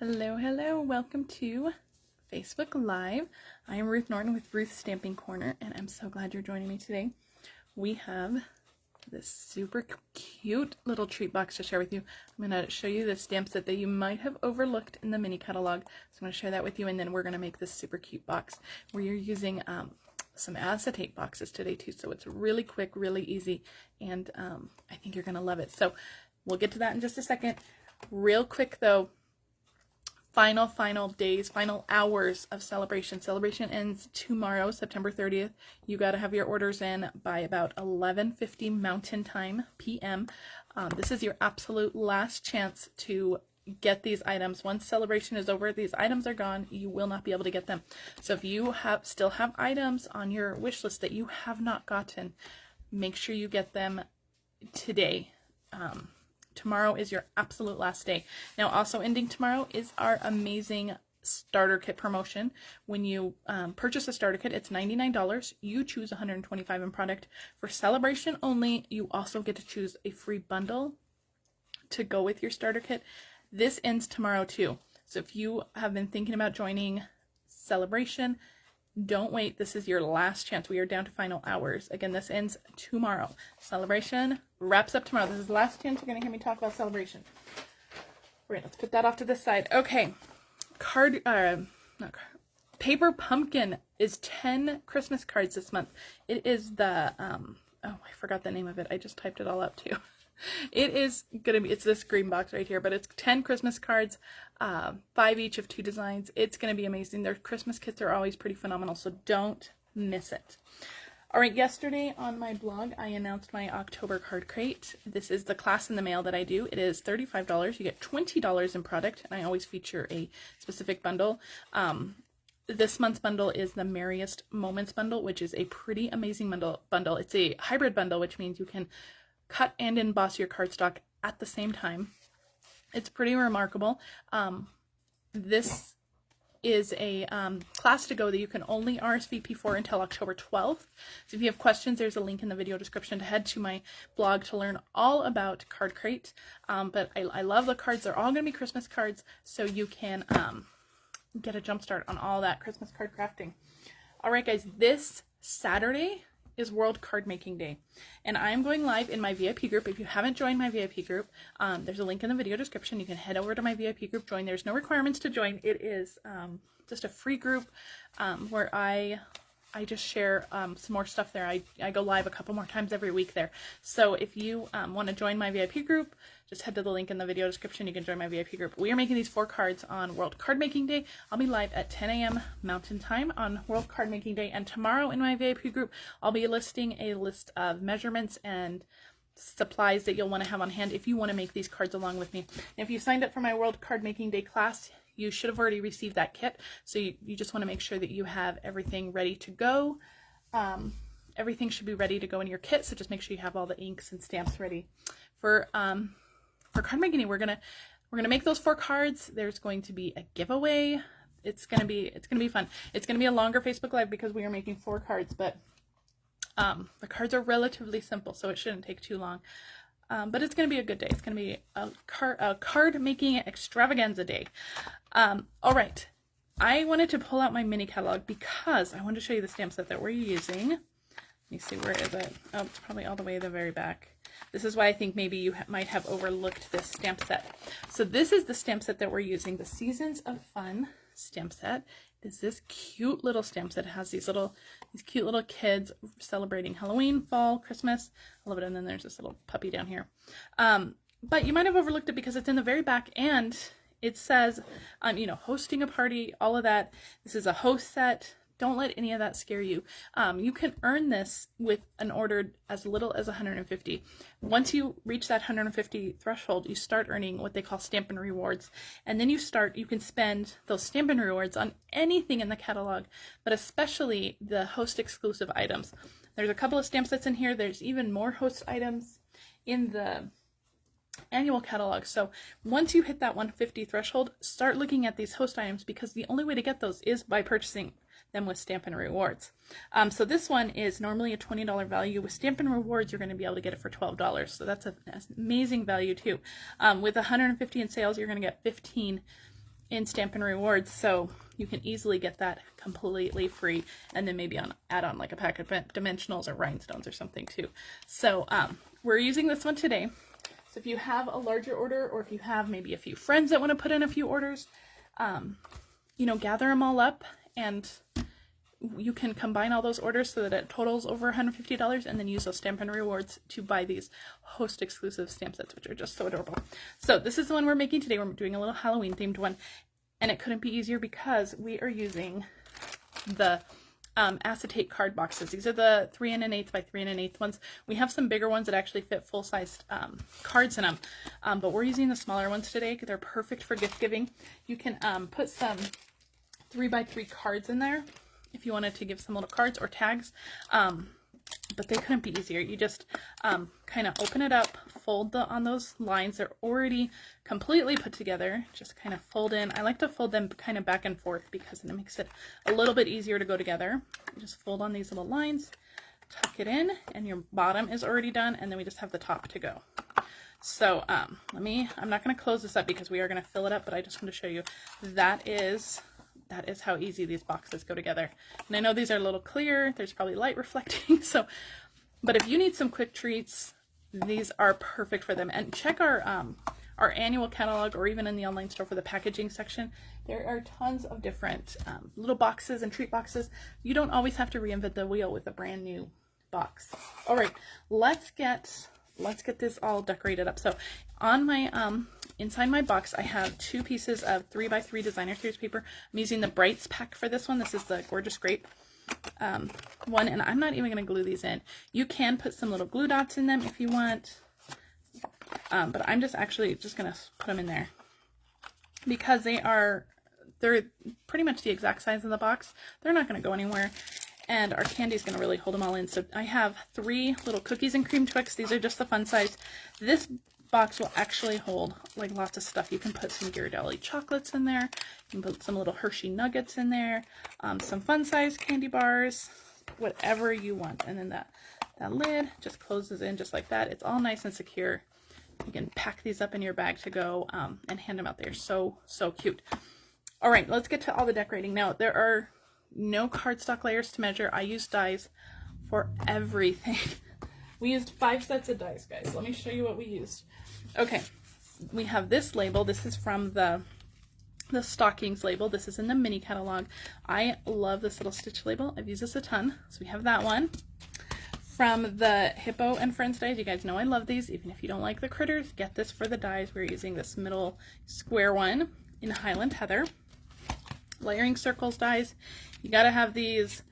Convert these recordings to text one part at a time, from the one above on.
Hello, hello, welcome to Facebook Live. I am Ruth Norton with Ruth's Stamping Corner, and I'm so glad you're joining me today. We have this super cute little treat box to share with you. I'm going to show you the stamp set that you might have overlooked in the mini catalog. So I'm going to share that with you, and then we're going to make this super cute box where you're using some acetate boxes today too. So it's really quick, really easy, and I think you're going to love it. So we'll get to that in just a second. Real quick though, final days, final hours of celebration. Celebration ends tomorrow, September 30th. You got to have your orders in by about 11:50 Mountain Time PM. This is your absolute last chance to get these items. Once celebration is over, these items are gone. You will not be able to get them. So if you still have items on your wish list that you have not gotten, make sure you get them today. Tomorrow is your absolute last day. Now, also ending tomorrow is our amazing starter kit promotion. When you purchase a starter kit, it's $99. You choose $125 in product. For celebration only, you also get to choose a free bundle to go with your starter kit. This ends tomorrow too. So if you have been thinking about joining celebration, don't wait. This is your last chance. We are down to final hours. Again, this ends tomorrow. Celebration wraps up tomorrow. This is the last chance you're going to hear me talk about celebration. All right, let's put that off to the side. Okay, Paper Pumpkin is 10 Christmas cards this month. It is the, oh, I forgot the name of it. I just typed it all up too. It is going to be, it's this green box right here, but it's 10 Christmas cards, 5 each of 2 designs. It's going to be amazing. Their Christmas kits are always pretty phenomenal, so don't miss it. All right, yesterday on my blog, I announced my October card crate. This is the class in the mail that I do. It is $35. You get $20 in product, and I always feature a specific bundle. This month's bundle is the Merriest Moments bundle, which is a pretty amazing bundle. It's a hybrid bundle, which means you can cut and emboss your cardstock at the same time. It's pretty remarkable. This is a class to go that you can only RSVP for until October 12th. So if you have questions, there's a link in the video description to head to my blog to learn all about Card Crate. But I love the cards. They're all going to be Christmas cards, so you can get a jump start on all that Christmas card crafting. All right, guys, this Saturday is World Card Making Day, and I'm going live in my VIP group. If you haven't joined my VIP group, there's a link in the video description. You can head over to my VIP group, join. There's no requirements to join. It is just a free group where I just share some more stuff there. I go live a couple more times every week there. So if you want to join my VIP group, just head to the link in the video description. You can join my VIP group. We are making these 4 cards on World Card Making Day. I'll be live at 10 a.m. Mountain Time on World Card Making Day. And tomorrow in my VIP group, I'll be listing a list of measurements and supplies that you'll want to have on hand if you want to make these cards along with me. And if you signed up for my World Card Making Day class, you should have already received that kit. So you just want to make sure that you have everything ready to go. Everything should be ready to go in your kit. So just make sure you have all the inks and stamps ready. For card making, we're gonna make those 4 cards. There's going to be a giveaway. It's gonna be fun. It's gonna be a longer Facebook Live because we are making 4 cards, but the cards are relatively simple, so it shouldn't take too long. But it's gonna be a good day. It's gonna be a card making extravaganza day. All right, I wanted to pull out my mini catalog because I wanted to show you the stamp set that we're using. Let me see, where is it? Oh, it's probably all the way at the very back. This is why I think maybe you might have overlooked this stamp set. So this is the stamp set that we're using, the Seasons of Fun stamp set. It's this cute little stamp set. It has these cute little kids celebrating Halloween, fall, Christmas. I love it. And then there's this little puppy down here. But you might have overlooked it because it's in the very back, and it says, you know, hosting a party, all of that. This is a host set. Don't let any of that scare you. You can earn this with an order as little as 150. Once you reach that 150 threshold, you start earning what they call Stampin' Rewards. And then you can spend those Stampin' Rewards on anything in the catalog, but especially the host exclusive items. There's a couple of stamp sets in here. There's even more host items in the annual catalog. So once you hit that 150 threshold, start looking at these host items, because the only way to get those is by purchasing them with Stampin' Rewards. So this one is normally a $20 value. With Stampin' Rewards, you're going to be able to get it for $12. So that's an amazing value too. With 150 in sales, you're going to get 15 in Stampin' Rewards, so you can easily get that completely free, and then maybe add on like a pack of dimensionals or rhinestones or something too. So we're using this one today. So if you have a larger order, or if you have maybe a few friends that want to put in a few orders, you know, gather them all up, and you can combine all those orders so that it totals over $150, and then use those Stampin' Rewards to buy these host exclusive stamp sets, which are just so adorable. So this is the one we're making today. We're doing a little Halloween themed one, and it couldn't be easier because we are using the acetate card boxes. These are the 3 1/8 by 3 1/8 ones. We have some bigger ones that actually fit full-sized cards in them, but we're using the smaller ones today. They're perfect for gift giving. You can put some 3 by 3 cards in there if you wanted to give some little cards or tags, but they couldn't be easier. You just kind of open it up, fold on those lines. They're already completely put together. Just kind of fold in. I like to fold them kind of back and forth because it makes it a little bit easier to go together. You just fold on these little lines, tuck it in, and your bottom is already done, and then we just have the top to go. So I'm not going to close this up because we are going to fill it up, but I just want to show you that is how easy these boxes go together. And I know these are a little clear, there's probably light reflecting, so, but if you need some quick treats, these are perfect for them. And check our annual catalog, or even in the online store for the packaging section. There are tons of different little boxes and treat boxes. You don't always have to reinvent the wheel with a brand new box. All right, let's get this all decorated up. So on my inside my box, I have 2 pieces of 3 by 3 designer series paper. I'm using the Brights pack for this one. This is the Gorgeous Grape one, and I'm not even going to glue these in. You can put some little glue dots in them if you want, but I'm just actually going to put them in there because they're pretty much the exact size of the box. They're not going to go anywhere, and our candy is going to really hold them all in. So I have 3 little cookies and cream Twix. These are just the fun size. This box will actually hold like lots of stuff. You can put some Ghirardelli chocolates in there. You can put some little Hershey nuggets in there, some fun size candy bars, whatever you want. And then that lid just closes in just like that. It's all nice and secure. You can pack these up in your bag to go and hand them out. They're so cute. All right, let's get to all the decorating. Now, there are no cardstock layers to measure. I use dies for everything. We used 5 sets of dies, guys. Let me show you what we used. Okay, we have this label. This is from the stockings label. This is in the mini catalog. I love this little stitch label. I've used this a ton. So we have that one. From the Hippo and Friends dies, you guys know I love these. Even if you don't like the critters, get this for the dies. We're using this middle square one in Highland Heather. Layering circles dies. You gotta have these.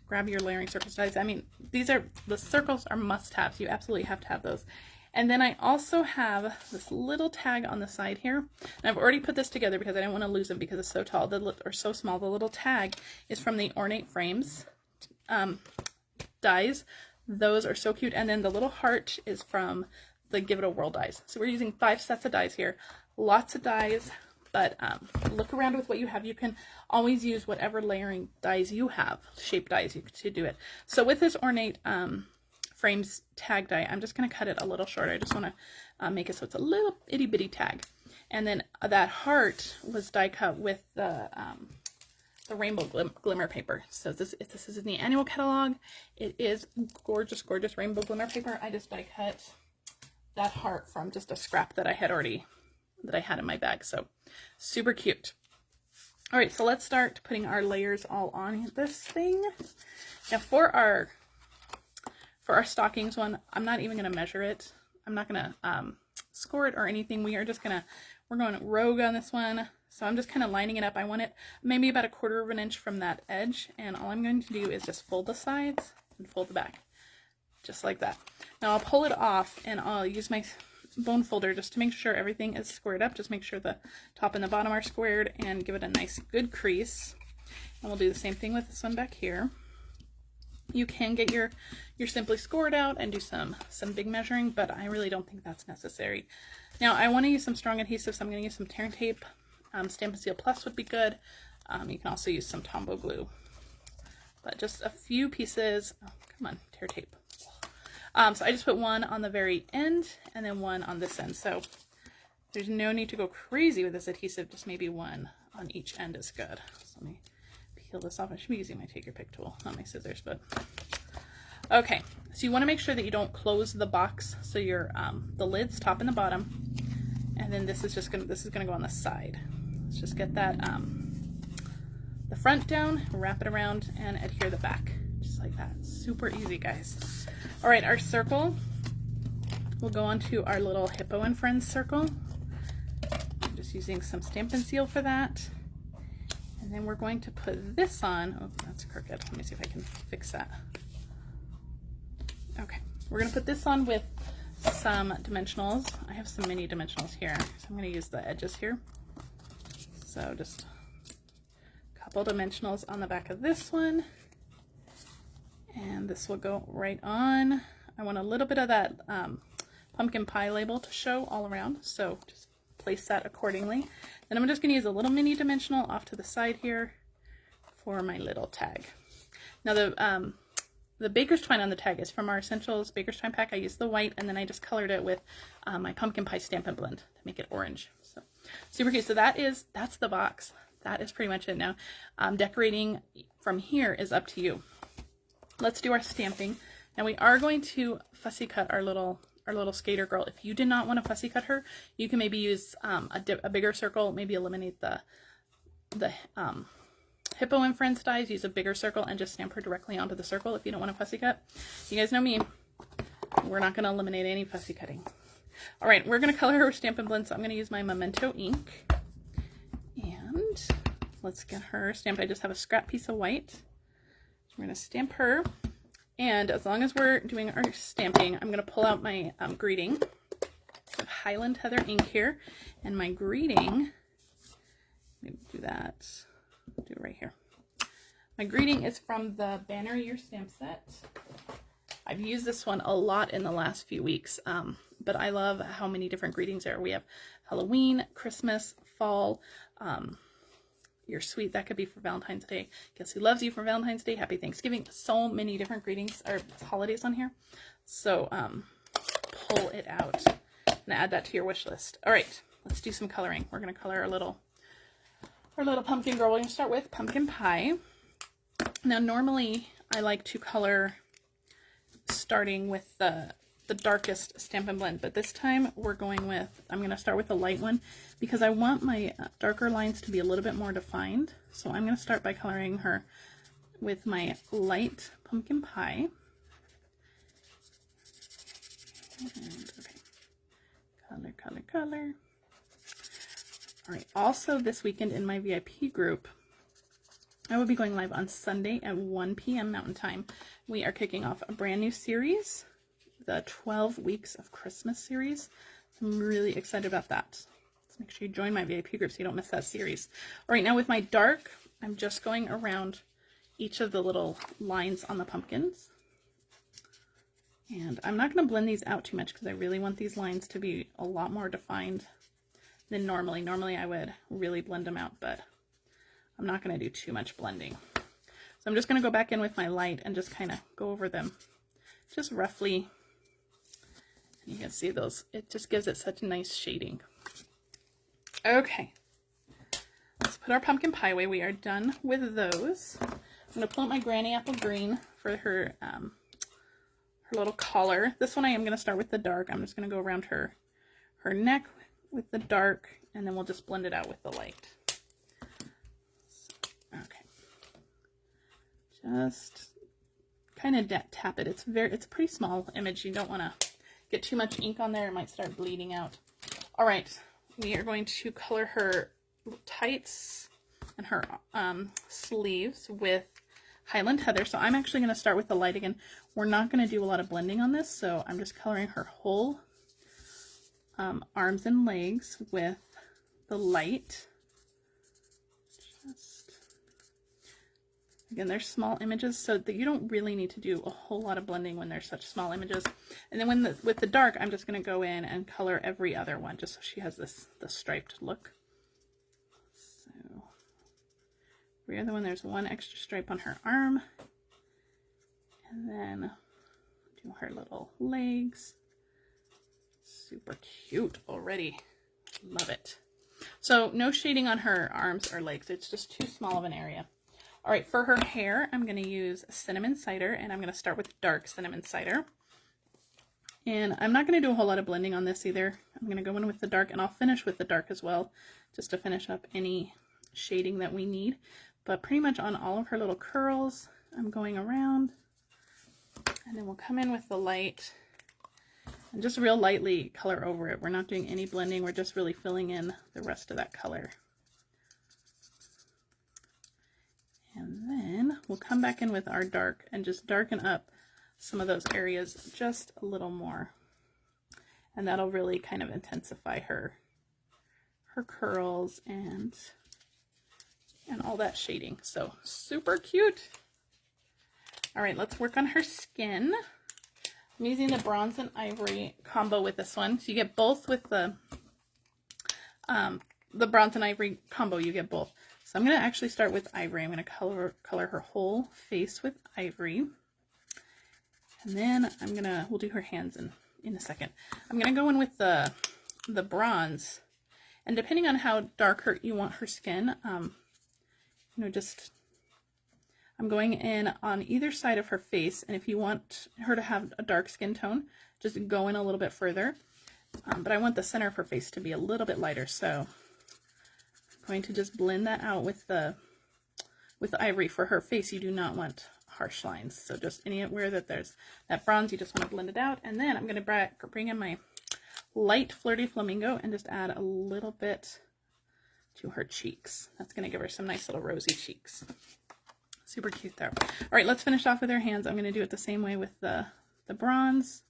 Grab your layering circles dies. I mean, the circles are must-haves. You absolutely have to have those. And then I also have this little tag on the side here. And I've already put this together because I didn't want to lose them because it's so tall or so small. The little tag is from the Ornate Frames dies. Those are so cute. And then the little heart is from the Give It a Whirl dies. So we're using 5 sets of dies here. Lots of dies. But look around with what you have. You can always use whatever layering dies you have, shape dies to do it. So with this Ornate Frames tag die, I'm just going to cut it a little short. I just want to make it so it's a little itty bitty tag. And then that heart was die cut with the rainbow glimmer paper. So this is in the annual catalog. It is gorgeous, gorgeous rainbow glimmer paper. I just die cut that heart from just a scrap that I had in my bag. So super cute. All right, so let's start putting our layers all on this thing. Now for our stockings one, I'm not even going to measure it. I'm not going to score it or anything. We're going rogue on this one. So I'm just kind of lining it up. I want it maybe about 1/4 of an inch from that edge. And all I'm going to do is just fold the sides and fold the back. Just like that. Now I'll pull it off and I'll use my bone folder just to make sure everything is squared up. Just make sure the top and the bottom are squared and give it a nice good crease. And we'll do the same thing with this one back here. You can get your Simply Scored out and do some big measuring, but I really don't think that's necessary. Now I want to use some strong adhesive, so I'm going to use some tear tape. Stampin' Seal Plus would be good. You can also use some Tombow glue, but just a few pieces. Oh, come on, tear tape. So I just put one on the very end and then one on this end. So There's no need to go crazy with this adhesive, just maybe one on each end is good. So let me peel this off. I should be using my take your pick tool, not my scissors, but okay. So you want to make sure that you don't close the box. So your the lids, top and the bottom, and then this is gonna go on the side. Let's just get that the front down, wrap it around, and adhere the back, just like that. Super easy, guys. All right, our circle will go onto our little Hippo and Friends circle. I'm just using some Stampin' Seal for that. And then we're going to put this on. Oh, that's crooked. Let me see if I can fix that. Okay, we're gonna put this on with some dimensionals. I have some mini dimensionals here, so I'm gonna use the edges here. So just a couple dimensionals on the back of this one. And this will go right on. I want a little bit of that pumpkin pie label to show all around, so just place that accordingly. Then I'm just gonna use a little mini dimensional off to the side here for my little tag. Now the Baker's Twine on the tag is from our Essentials Baker's Twine pack. I used the white, and then I just colored it with my Pumpkin Pie Stampin' Blend to make it orange. So super cute. So that's the box. That is pretty much it now. Decorating from here is up to you. Let's do our stamping. Now we are going to fussy cut our little skater girl. If you did not want to fussy cut her, you can maybe use a bigger circle, maybe eliminate the Hippo and Friends dies, use a bigger circle and just stamp her directly onto the circle if you don't want to fussy cut. You guys know me. We're not going to eliminate any fussy cutting. All right, we're going to color her with Stampin' Blend, so I'm going to use my Memento ink. And let's get her stamped. I just have a scrap piece of white. So we're going to stamp her. And as long as we're doing our stamping, I'm going to pull out my greeting. I have Highland Heather Ink here. And my greeting, maybe do that. Do it right here. My greeting is from the Banner Year stamp set. I've used this one a lot in the last few weeks, but I love how many different greetings there are. We have Halloween, Christmas, fall, you're sweet, that could be for Valentine's Day. Guess who loves you for Valentine's Day? Happy Thanksgiving. So many different greetings or holidays on here. So pull it out and add that to your wish list. All right, let's do some coloring. We're going to color our little pumpkin girl. We're going to start with pumpkin pie. Now normally I like to color starting with the darkest Stampin' Blend, but this time we're going with, I'm going to start with the light one because I want my darker lines to be a little bit more defined. So I'm going to start by coloring her with my light pumpkin pie. And, okay. Color, color, color. All right, also this weekend in my VIP group, I will be going live on Sunday at 1 p.m. Mountain Time. We are kicking off a brand new series, the 12 Weeks of Christmas series. So I'm really excited about that. So make sure you join my VIP group so you don't miss that series. All right, now with my dark, I'm just going around each of the little lines on the pumpkins. And I'm not going to blend these out too much because I really want these lines to be a lot more defined than normally. Normally I would really blend them out, but I'm not going to do too much blending. So I'm just going to go back in with my light and just kind of go over them just roughly. And you can see those, it just gives it such nice shading. Okay, let's put our pumpkin pie away. We are done with those. I'm going to pull out my Granny Apple Green for her little collar. This one I am going to start with the dark. I'm just going to go around her neck with the dark, and then we'll just blend it out with the light. Okay, just kind of tap it. It's a pretty small image. You don't want to get too much ink on there. It might start bleeding out. All right, we are going to color her tights and her sleeves with Highland Heather. So I'm actually going to start with the light again. We're not going to do a lot of blending on this, so I'm just coloring her whole arms and legs with the light. Again, they're small images, so that you don't really need to do a whole lot of blending when they're such small images. And then with the dark, I'm just going to go in and color every other one, just so she has the striped look. So every other one, there's one extra stripe on her arm. And then do her little legs. Super cute already. Love it. So no shading on her arms or legs. It's just too small of an area. All right, for her hair, I'm going to use cinnamon cider, and I'm going to start with dark cinnamon cider. And I'm not going to do a whole lot of blending on this either. I'm going to go in with the dark, and I'll finish with the dark as well, just to finish up any shading that we need. But pretty much on all of her little curls, I'm going around, and then we'll come in with the light and just real lightly color over it. We're not doing any blending. We're just really filling in the rest of that color. And then we'll come back in with our dark and just darken up some of those areas just a little more. And that'll really kind of intensify her curls and all that shading. So super cute. All right, let's work on her skin. I'm using the bronze and ivory combo with this one. So you get both with the bronze and ivory combo, you get both. So I'm going to actually start with ivory. I'm going to color her whole face with ivory. And then we'll do her hands in a second. I'm going to go in with the bronze. And depending on how dark you want her skin, I'm going in on either side of her face. And if you want her to have a dark skin tone, just go in a little bit further. But I want the center of her face to be a little bit lighter. So going to just blend that out with the ivory. For her face, you do not want harsh lines, so just anywhere that there's that bronze, you just want to blend it out. And then I'm going to bring in my light Flirty Flamingo and just add a little bit to her cheeks. That's going to give her some nice little rosy cheeks. Super cute there. All right, let's finish off with her hands. I'm going to do it the same way with the bronze,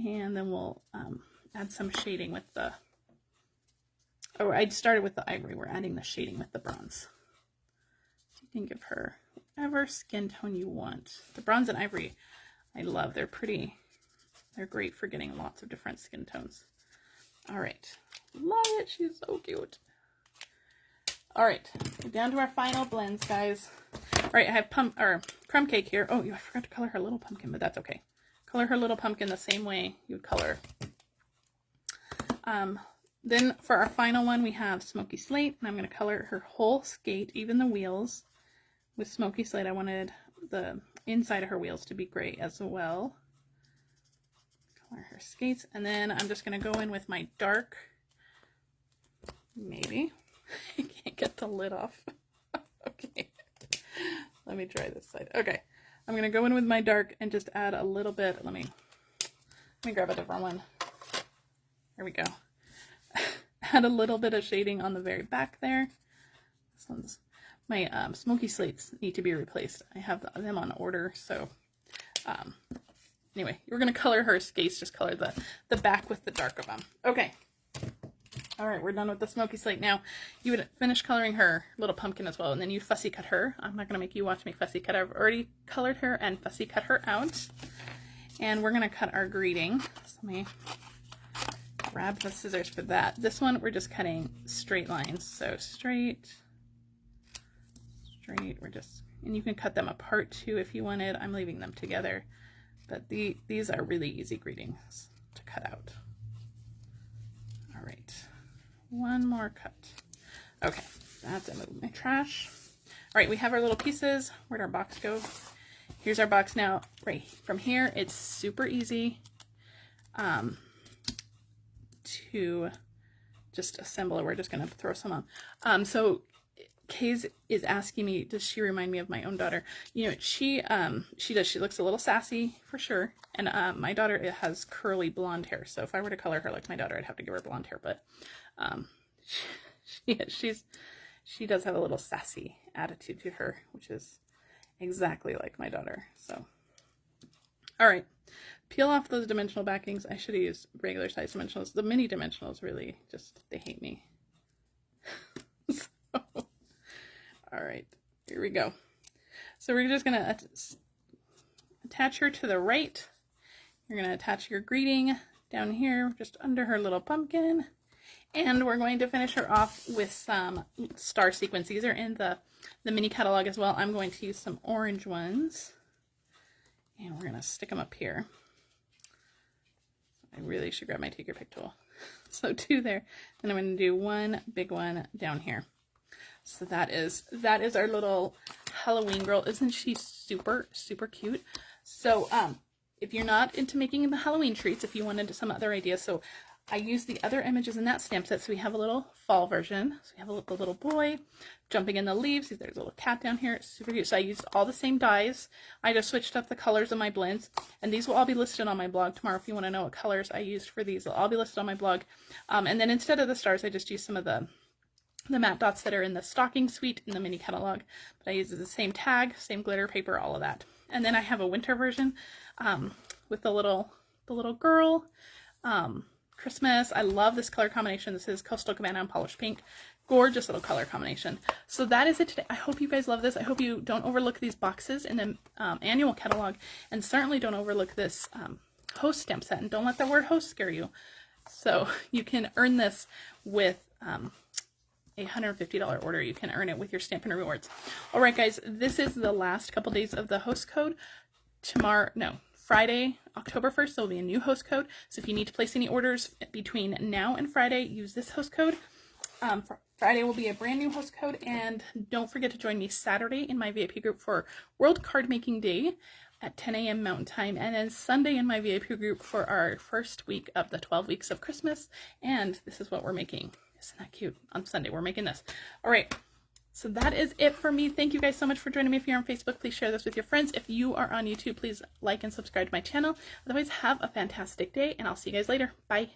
and then we'll add some shading with the I started with the ivory. We're adding the shading with the bronze. So you can give her whatever skin tone you want. The bronze and ivory, I love. They're pretty. They're great for getting lots of different skin tones. All right. Love it. She's so cute. All right. Down to our final blends, guys. All right. I have crumb cake here. Oh, I forgot to color her little pumpkin, but that's okay. Color her little pumpkin the same way you would color. Then for our final one, we have Smoky Slate, and I'm going to color her whole skate, even the wheels, with Smoky Slate. I wanted the inside of her wheels to be gray as well. Color her skates, and then I'm just going to go in with my dark, maybe. I can't get the lid off. Okay. Let me try this side. Okay. I'm going to go in with my dark and just add a little bit. Let me grab a different one. There we go. Add a little bit of shading on the very back there. This one's my Smoky Slates need to be replaced. I have them on order, so anyway, we're gonna color her skates. Just color the back with the dark of them. Okay. All right, we're done with the Smoky Slate. Now you would finish coloring her little pumpkin as well, and then you fussy cut her. I'm not gonna make you watch me fussy cut. I've already colored her and fussy cut her out, and we're gonna cut our greeting. So let me grab the scissors for that. This one, we're just cutting straight lines. So straight, and you can cut them apart too if you wanted. I'm leaving them together, but these are really easy greetings to cut out. All right, one more cut. Okay, that's it. Move my trash. All right, we have our little pieces. Where'd our box go? Here's our box now. Right from here, it's super easy to just assemble it. We're just going to throw some on. So Kay's is asking me, does she remind me of my own daughter? You know, she does. She looks a little sassy for sure. And my daughter has curly blonde hair. So if I were to color her like my daughter, I'd have to give her blonde hair. But she does have a little sassy attitude to her, which is exactly like my daughter. So, all right. Peel off those dimensional backings. I should have used regular size dimensionals. The mini dimensionals really just, they hate me. So, all right, here we go. So we're just gonna attach her to the right. You're gonna attach your greeting down here, just under her little pumpkin. And we're going to finish her off with some star sequins. These are in the mini catalog as well. I'm going to use some orange ones. And we're gonna stick them up here. I really should grab my Take Your Pick tool. So 2 there. And I'm going to do 1 big one down here. So that is our little Halloween girl. Isn't she super, super cute? So if you're not into making the Halloween treats, if you wanted some other ideas, so I used the other images in that stamp set. So we have a little fall version. So we have the little boy jumping in the leaves. There's a little cat down here. It's super cute. So I used all the same dyes. I just switched up the colors of my blends. And these will all be listed on my blog tomorrow if you want to know what colors I used for these. They'll all be listed on my blog. And then instead of the stars, I just used some of the matte dots that are in the stocking suite in the mini catalog. But I used the same tag, same glitter paper, all of that. And then I have a winter version with the little girl. Christmas. I love this color combination. This is Coastal Cabana and Polished Pink. Gorgeous little color combination. So that is it today. I hope you guys love this. I hope you don't overlook these boxes in the annual catalog, and certainly don't overlook this host stamp set, and don't let the word host scare you. So you can earn this with a $150 order. You can earn it with your Stampin' Rewards. All right, guys, this is the last couple days of the host code. Friday, October 1st, there will be a new host code. So if you need to place any orders between now and Friday, use this host code. Friday will be a brand new host code. And don't forget to join me Saturday in my VIP group for World Card Making Day at 10 a.m. Mountain Time. And then Sunday in my VIP group for our first week of the 12 weeks of Christmas. And this is what we're making. Isn't that cute? On Sunday, we're making this. All right. So that is it for me. Thank you guys so much for joining me. If you're on Facebook, please share this with your friends. If you are on YouTube, please like and subscribe to my channel. Otherwise, have a fantastic day, and I'll see you guys later. Bye.